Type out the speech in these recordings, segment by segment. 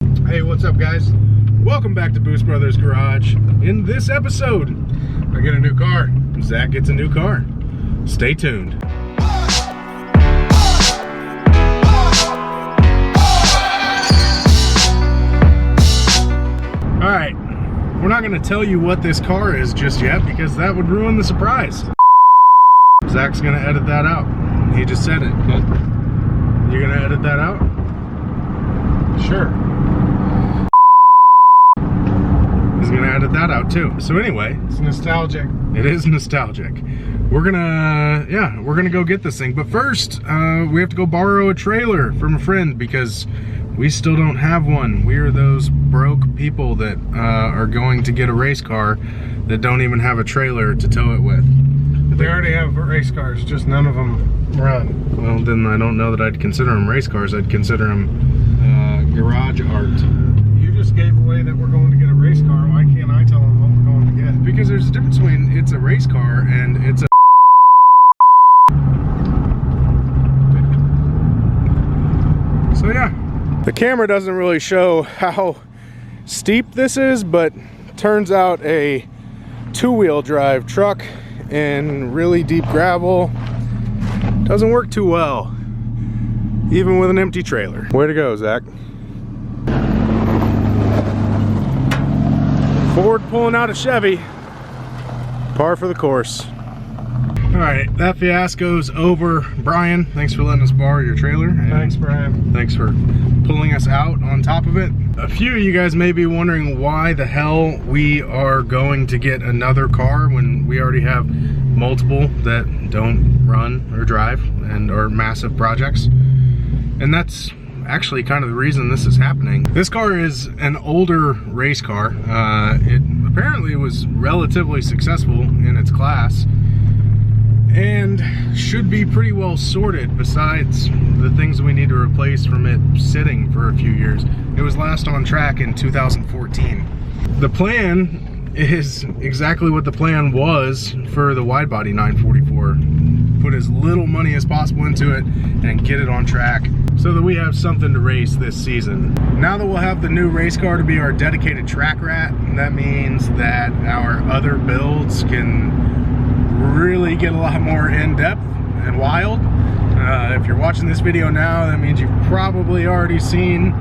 Hey, what's up, guys? Welcome back to Boost Brothers Garage. In this episode, I get a new car. Zach gets a new car. Stay tuned. All right, we're not going to tell you what this car is just yet because that would ruin the surprise. Zach's going to edit that out. He just said it. You're going to edit that out? Sure. He's gonna edit that out too. So anyway, it's nostalgic. It is nostalgic. We're gonna go get this thing. But first, we have to go borrow a trailer from a friend because we still don't have one. We are those broke people that are going to get a race car that don't even have a trailer to tow it with. They already have race cars, just none of them run. Well, then I don't know that I'd consider them race cars. I'd consider them garage art. You just gave away that we're going to get a race car. Why can't I tell them what we're going to get? Because there's a difference between it's a race car and it's a... So yeah, the camera doesn't really show how steep this is, but turns out a two-wheel drive truck in really deep gravel doesn't work too well, even with an empty trailer. Way to go, Zach. Ford pulling out a Chevy. Par for the course. All right, that fiasco's over. Brian, thanks for letting us borrow your trailer. Thanks, Brian. Thanks for pulling us out on top of it. A few of you guys may be wondering why the hell we are going to get another car when we already have multiple that don't run or drive and are massive projects. And that's actually kind of the reason this is happening. This car is an older race car. It apparently was relatively successful in its class and should be pretty well sorted besides the things we need to replace from it sitting for a few years. It was last on track in 2014. The plan is exactly what the plan was for the Widebody 944. Put as little money as possible into it and get it on track so that we have something to race this season. Now that we'll have the new race car to be our dedicated track rat, that means that our other builds can really get a lot more in-depth and wild. If you're watching this video now, that means you've probably already seen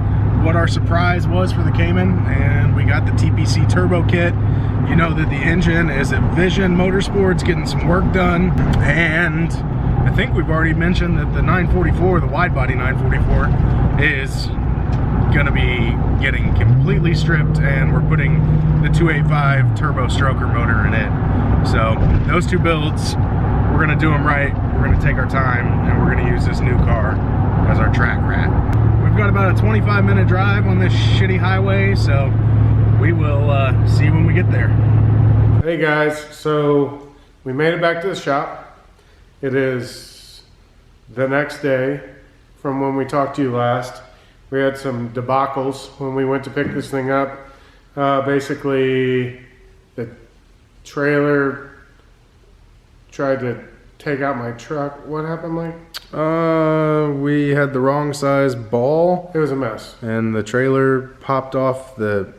what our surprise was for the Cayman, and we got the TPC turbo kit. You know that the engine is at Vision Motorsports getting some work done, and I think we've already mentioned that the 944, the Widebody 944, is gonna be getting completely stripped, and we're putting the 285 turbo stroker motor in it. So those two builds, we're gonna do them right, we're gonna take our time, and we're gonna use this new car as our track rat. We've got about a 25-minute drive on this shitty highway, so we will see when we get there. Hey guys, so we made it back to the shop. It is the next day from when we talked to you last. We had some debacles when we went to pick this thing up. Basically, the trailer tried to take out my truck. What happened, Mike? We had the wrong size ball. It was a mess. And the trailer popped off the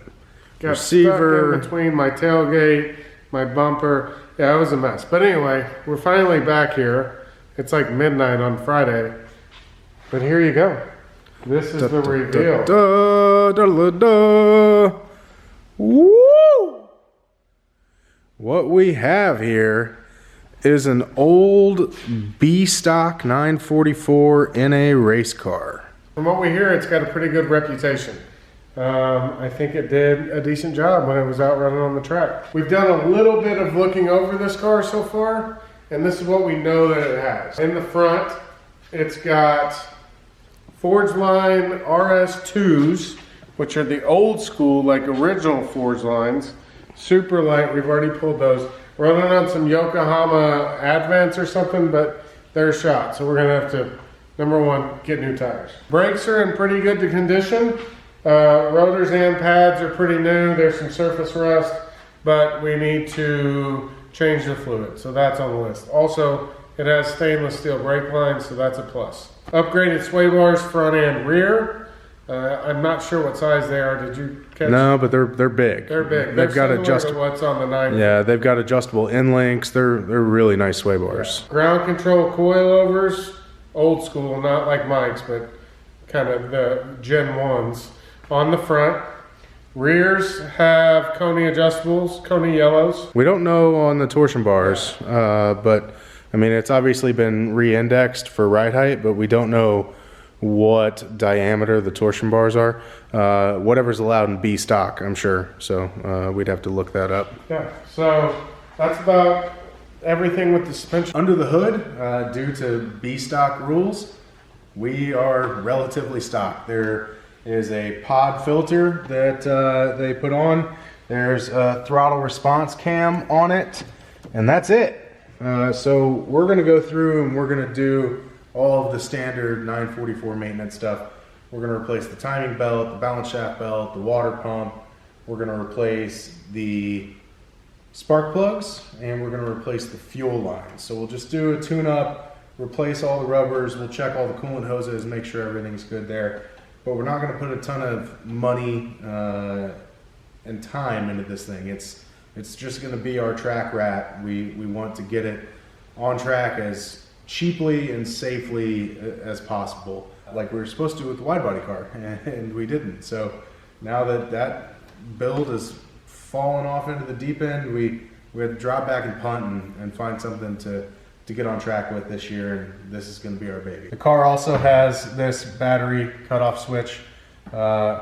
Got receiver. Stuck in between my tailgate, my bumper. Yeah, it was a mess. But anyway, we're finally back here. It's like midnight on Friday. But here you go. This is the reveal. Woo! What we have here is an old B-stock 944 in a race car. From what we hear, it's got a pretty good reputation. I think it did a decent job when it was out running on the track. We've done a little bit of looking over this car so far, and this is what we know that it has. In the front, it's got Forge Line RS2s, which are the old school, like original Forge Lines. Super light, we've already pulled those. Running on some Yokohama Advents or something, but they're shot. So we're gonna have to, number one, get new tires. Brakes are in pretty good condition. Rotors and pads are pretty new. There's some surface rust, but we need to change the fluid. So that's on the list. Also, it has stainless steel brake lines, so that's a plus. Upgraded sway bars front and rear. I'm not sure what size they are. Did you catch? No, but they're big. They're big. They've got adjustable. What's on the 9? Yeah, they've got adjustable end links. They're really nice sway bars. Yeah. Ground control coilovers, old school, not like Mike's, but kind of the Gen 1s on the front. Rears have Coney adjustables, Coney yellows. We don't know on the torsion bars, but I mean, it's obviously been re-indexed for ride height, but we don't know what diameter the torsion bars are. Whatever's allowed in B stock, I'm sure. So we'd have to look that up. Yeah, so that's about everything with the suspension. Under the hood, due to B stock rules, we are relatively stock. There is a pod filter that they put on. There's a throttle response cam on it, and that's it. So we're gonna go through and we're gonna do all of the standard 944 maintenance stuff. We're gonna replace the timing belt, the balance shaft belt, the water pump. We're gonna replace the spark plugs, and we're gonna replace the fuel lines. So we'll just do a tune-up, replace all the rubbers, we'll check all the coolant hoses, make sure everything's good there. But we're not gonna put a ton of money and time into this thing. It's just gonna be our track rat. We want to get it on track as cheaply and safely as possible, like we were supposed to with the wide body car, and we didn't. So now that build has fallen off into the deep end, we had to drop back and punt and find something to get on track with this year, and this is going to be our baby. The car also has this battery cutoff switch,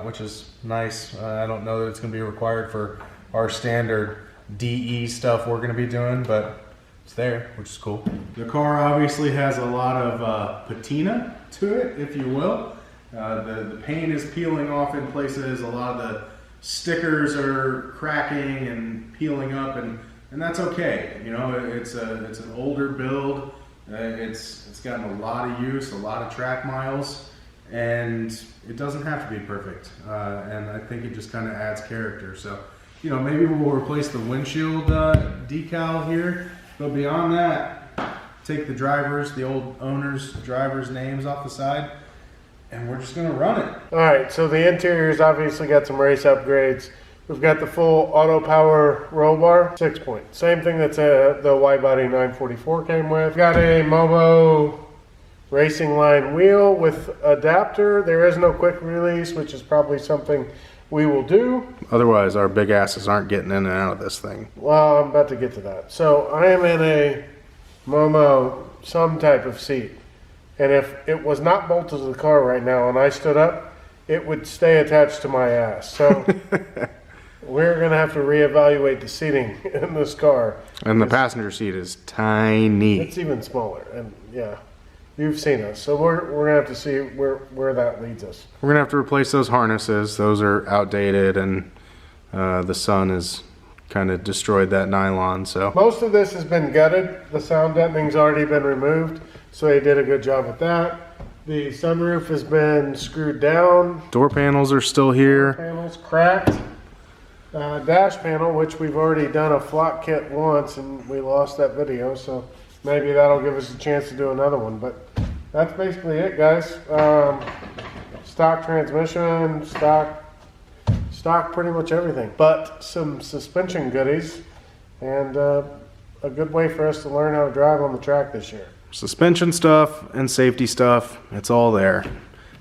which is nice. I don't know that it's going to be required for our standard DE stuff we're going to be doing, but it's there, which is cool. The car obviously has a lot of patina to it, if you will. The paint is peeling off in places. A lot of the stickers are cracking and peeling up, and that's okay. You know, it's an older build. It's gotten a lot of use, a lot of track miles, and it doesn't have to be perfect. And I think it just kind of adds character. So, you know, maybe we'll replace the windshield decal here. But beyond that, take the old owners' drivers' names off the side, and we're just gonna run it. All right, so the interior's obviously got some race upgrades. We've got the full auto power roll bar, 6-point. Same thing that's the Widebody 944 came with. Got a Momo racing line wheel with adapter. There is no quick release, which is probably something we will do. Otherwise, our big asses aren't getting in and out of this thing. Well, I'm about to get to that. So I am in a Momo, some type of seat. And if it was not bolted to the car right now and I stood up, it would stay attached to my ass. So we're going to have to reevaluate the seating in this car. And the passenger seat is tiny. It's even smaller. And yeah, you've seen us. So we're going to have to see where that leads us. We're going to have to replace those harnesses. Those are outdated, and the sun has kind of destroyed that nylon. So most of this has been gutted. The sound deadening's already been removed. So they did a good job with that. The sunroof has been screwed down. Door panels are still here. Panels cracked. Dash panel, which we've already done a flock kit once, and we lost that video. So maybe that'll give us a chance to do another one. But that's basically it, guys. Stock transmission, stock pretty much everything. But some suspension goodies, and a good way for us to learn how to drive on the track this year. Suspension stuff and safety stuff, it's all there.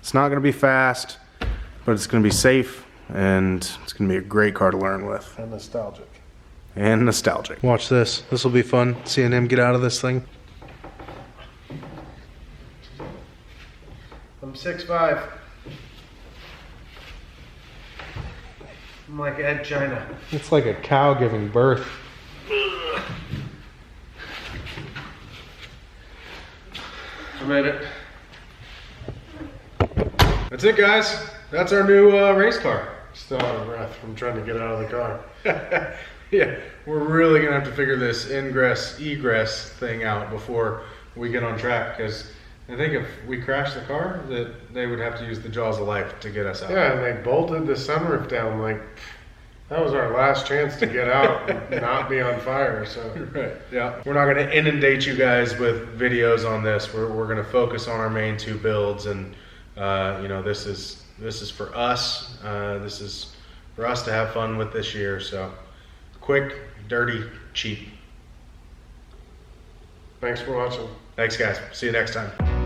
It's not going to be fast, but it's going to be safe, and it's going to be a great car to learn with. And nostalgic. And nostalgic. Watch this. This will be fun, seeing him get out of this thing. I'm 6'5". I'm like Ed China. It's like a cow giving birth. I made it. That's it, guys. That's our new race car. Still out of breath from trying to get out of the car. Yeah, we're really gonna have to figure this ingress egress thing out before we get on track, because I think if we crash the car, that they would have to use the jaws of life to get us out. Yeah, and they bolted the sunroof down. Like, that was our last chance to get out and not be on fire. So right, yeah. We're not going to inundate you guys with videos on this. We're going to focus on our main two builds, and you know, this is This is for us. This is for us to have fun with this year. So quick, dirty, cheap. Thanks for watching. Thanks guys. See you next time.